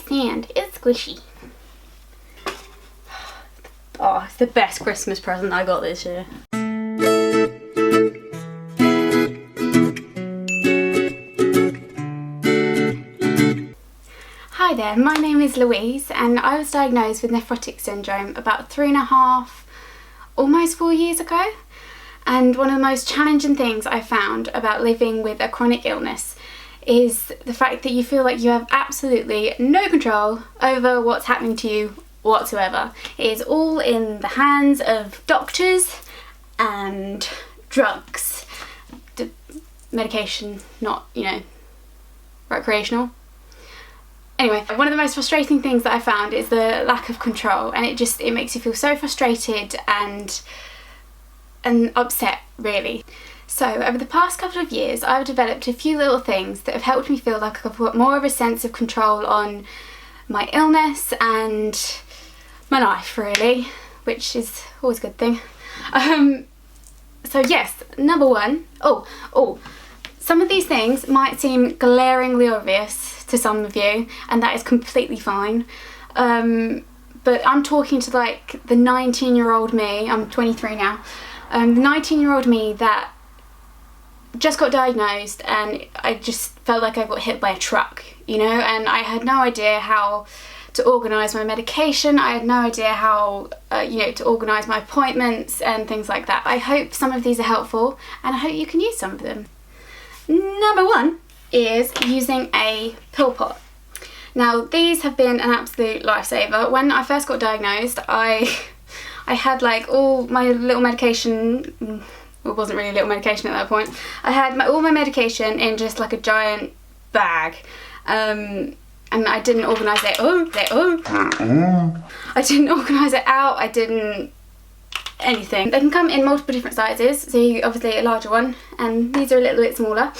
sand. It's squishy. Oh, it's the best Christmas present I got this year. Hi there, my name is Louise and I was diagnosed with nephrotic syndrome about 3.5, almost 4 years ago. And one of the most challenging things I found about living with a chronic illness is the fact that you feel like you have absolutely no control over what's happening to you whatsoever. It is all in the hands of doctors and drugs. Medication, not, recreational. Anyway, one of the most frustrating things that I found is the lack of control, and it makes you feel so frustrated and upset, really. So over the past couple of years I've developed a few little things that have helped me feel like I've got more of a sense of control on my illness and my life, really, which is always a good thing. So yes, number one, some of these things might seem glaringly obvious to some of you, and that is completely fine. But I'm talking to like the 19-year-old me, I'm 23 now, the 19-year-old me that just got diagnosed, and I just felt like I got hit by a truck, and I had no idea how to organise my medication. I had no idea how, to organise my appointments and things like that. I hope some of these are helpful, and I hope you can use some of them. Number one is using a pill pot. Now, these have been an absolute lifesaver. When I first got diagnosed, I had like all my little medication. It wasn't really little medication at that point. I had all my medication in just like a giant bag, and I didn't organise it. I didn't organise it out. I didn't anything. They can come in multiple different sizes, so obviously a larger one, and these are a little bit smaller.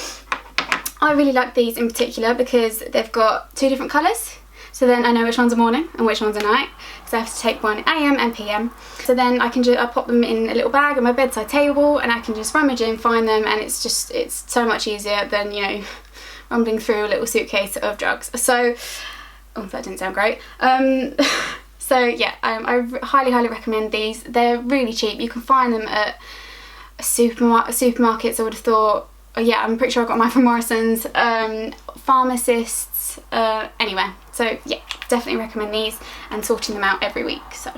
I really like these in particular because they've got 2 different colours, so then I know which one's a morning and which one's a night, because I have to take one AM and PM. So then I pop them in a little bag on my bedside table, and I can just rummage in, find them, and it's so much easier than, rumbling through a little suitcase of drugs. So, that didn't sound great. So yeah, I highly recommend these. They're really cheap. You can find them at supermarkets, I would have thought. Yeah, I'm pretty sure I got mine from Morrison's, pharmacists, anywhere. So yeah, definitely recommend these, and sorting them out every week. So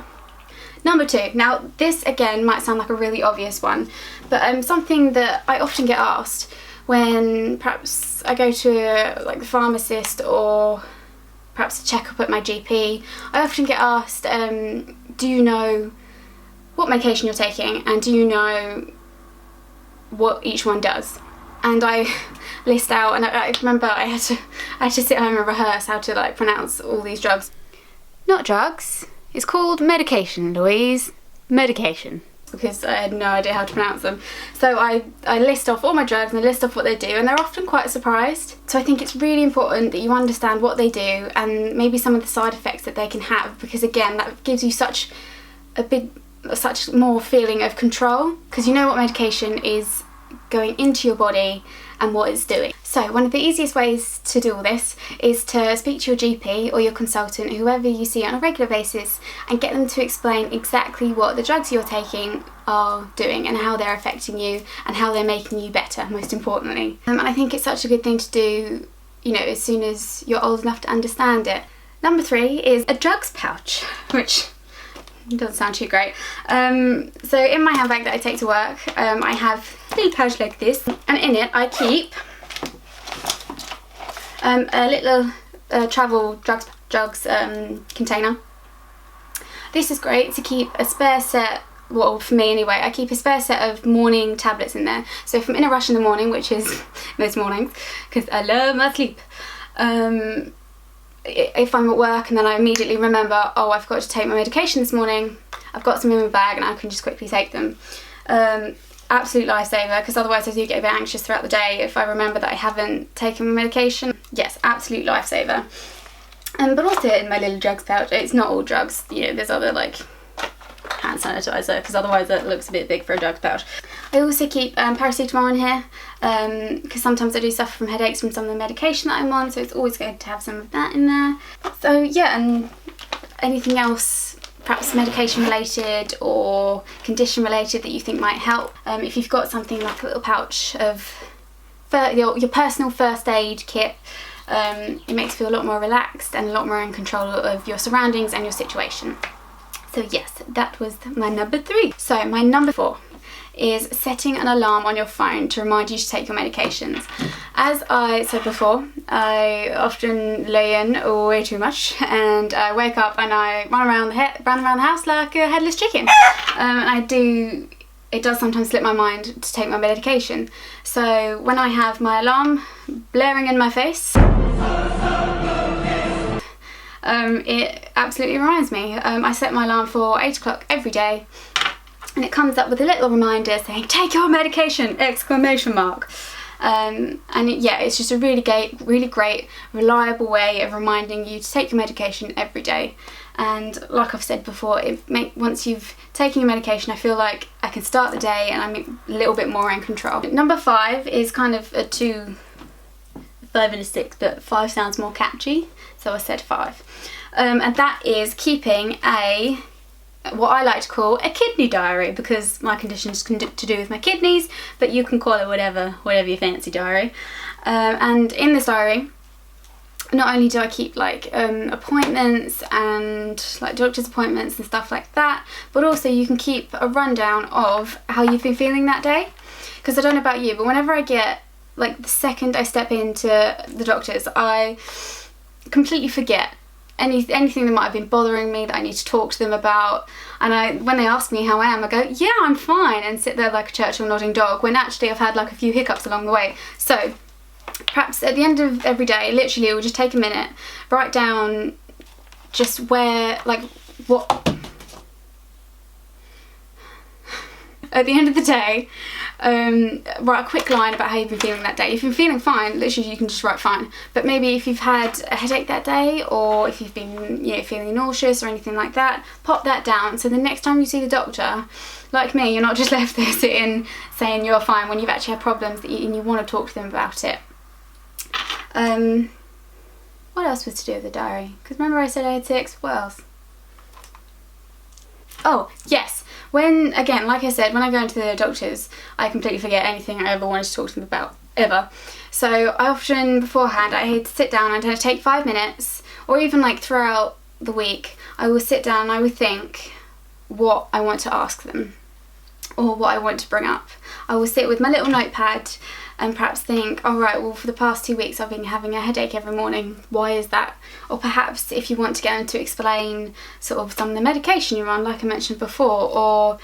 number 2. Now this again might sound like a really obvious one, but something that I often get asked when perhaps I go to like the pharmacist or perhaps a checkup at my GP, I often get asked, do you know what medication you're taking, and do you know what each one does? And I list out, and I remember I had to sit home and rehearse how to like pronounce all these drugs. Not drugs, it's called medication, Louise. Medication. Because I had no idea how to pronounce them. So I list off all my drugs and I list off what they do, and they're often quite surprised. So I think it's really important that you understand what they do and maybe some of the side effects that they can have, because again, that gives you such more feeling of control, because you know what medication is going into your body and what it's doing. So one of the easiest ways to do all this is to speak to your GP or your consultant, whoever you see on a regular basis, and get them to explain exactly what the drugs you're taking are doing and how they're affecting you and how they're making you better, most importantly. And I think it's such a good thing to do, as soon as you're old enough to understand it. Number 3 is a drugs pouch, which doesn't sound too great. So in my handbag that I take to work, I have a little pouch like this, and in it I keep a little travel drugs container. This is great to keep a spare set, well, for me anyway, I keep a spare set of morning tablets in there. So if I'm in a rush in the morning, which is most mornings, because I love my sleep, if I'm at work and then I immediately remember, oh, I forgot to take my medication this morning, I've got some in my bag and I can just quickly take them. Absolute lifesaver, because otherwise I do get a bit anxious throughout the day if I remember that I haven't taken my medication. Yes, absolute lifesaver. But also in my little drugs pouch, it's not all drugs, there's other like hand sanitizer, because otherwise it looks a bit big for a drugs pouch. I also keep paracetamol in here because sometimes I do suffer from headaches from some of the medication that I'm on, so it's always good to have some of that in there. So yeah, and anything else perhaps medication related or condition related that you think might help. If you've got something like a little pouch of your personal first aid kit, it makes you feel a lot more relaxed and a lot more in control of your surroundings and your situation. So yes, that was my number 3. So my number 4 is setting an alarm on your phone to remind you to take your medications. As I said before, I often lay in way too much, and I wake up and I run around the house like a headless chicken. And it does sometimes slip my mind to take my medication. So when I have my alarm blaring in my face, it absolutely reminds me. I set my alarm for 8 o'clock every day, and it comes up with a little reminder saying, take your medication! ! Yeah, it's just a really great, reliable way of reminding you to take your medication every day. And like I've said before, once you've taken your medication, I feel like I can start the day and I'm a little bit more in control. Number 5 is kind of a 5 and a 6, but 5 sounds more catchy, so I said 5. And that is keeping what I like to call a kidney diary, because my condition is to do with my kidneys, but you can call it whatever you fancy diary. And in this diary, not only do I keep like appointments and like doctor's appointments and stuff like that, but also you can keep a rundown of how you've been feeling that day. Because I don't know about you, but whenever I get, like, the second I step into the doctor's, I completely forget anything that might have been bothering me that I need to talk to them about. And when they ask me how I am, I go, yeah, I'm fine, and sit there like a Churchill nodding dog, when actually I've had like a few hiccups along the way. So perhaps at the end of every day, literally, it will just take a minute, write down just where, like, what at the end of the day, write a quick line about how you've been feeling that day. If you're feeling fine, literally you can just write fine. But maybe if you've had a headache that day, or if you've been, feeling nauseous or anything like that, pop that down. So the next time you see the doctor, like me, you're not just left there sitting saying you're fine when you've actually had problems and you want to talk to them about it. What else was to do with the diary? Because remember I said I had 6? What else? Oh, yes. Again, like I said, when I go into the doctors, I completely forget anything I ever wanted to talk to them about, ever. So I often, beforehand, I had to sit down and I'd take 5 minutes, or even like throughout the week, I will sit down and I would think what I want to ask them, or what I want to bring up. I will sit with my little notepad and perhaps think, all right, well, for the past 2 weeks I've been having a headache every morning. Why is that? Or perhaps if you want to get them to explain sort of some of the medication you're on, like I mentioned before, or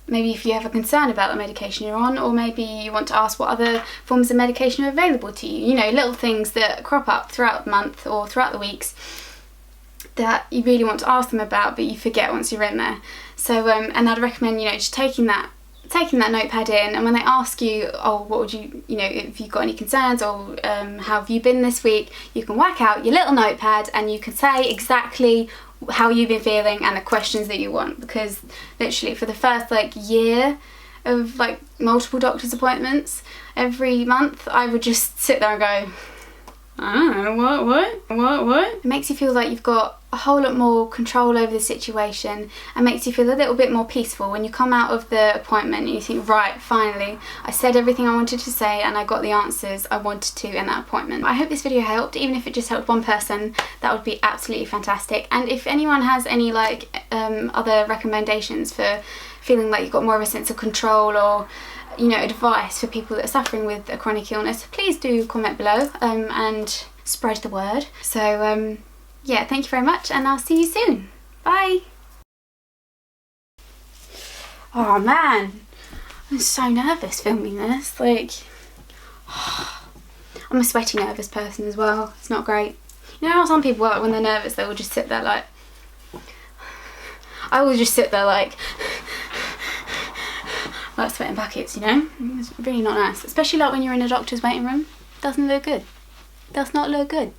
maybe if you have a concern about the medication you're on, or maybe you want to ask what other forms of medication are available to you. Little things that crop up throughout the month or throughout the weeks that you really want to ask them about, but you forget once you're in there. So, and I'd recommend, just taking that notepad in, and when they ask you, oh, what would you, if you've got any concerns, or how have you been this week, you can whack out your little notepad and you can say exactly how you've been feeling and the questions that you want. Because literally for the first year of multiple doctor's appointments every month, I would just sit there and go, I don't know, what? It makes you feel like you've got a whole lot more control over the situation, and makes you feel a little bit more peaceful when you come out of the appointment and you think, right, finally, I said everything I wanted to say and I got the answers I wanted to in that appointment. I hope this video helped. Even if it just helped one person, that would be absolutely fantastic. And if anyone has any other recommendations for feeling like you've got more of a sense of control, or advice for people that are suffering with a chronic illness, please do comment below and spread the word. So yeah, thank you very much, and I'll see you soon. Bye. Oh man, I'm so nervous filming this. I'm a sweaty, nervous person as well. It's not great. You know how some people when they're nervous, they will just sit there I will just sit there like sweating buckets, It's really not nice. Especially when you're in a doctor's waiting room. Doesn't look good. Does not look good.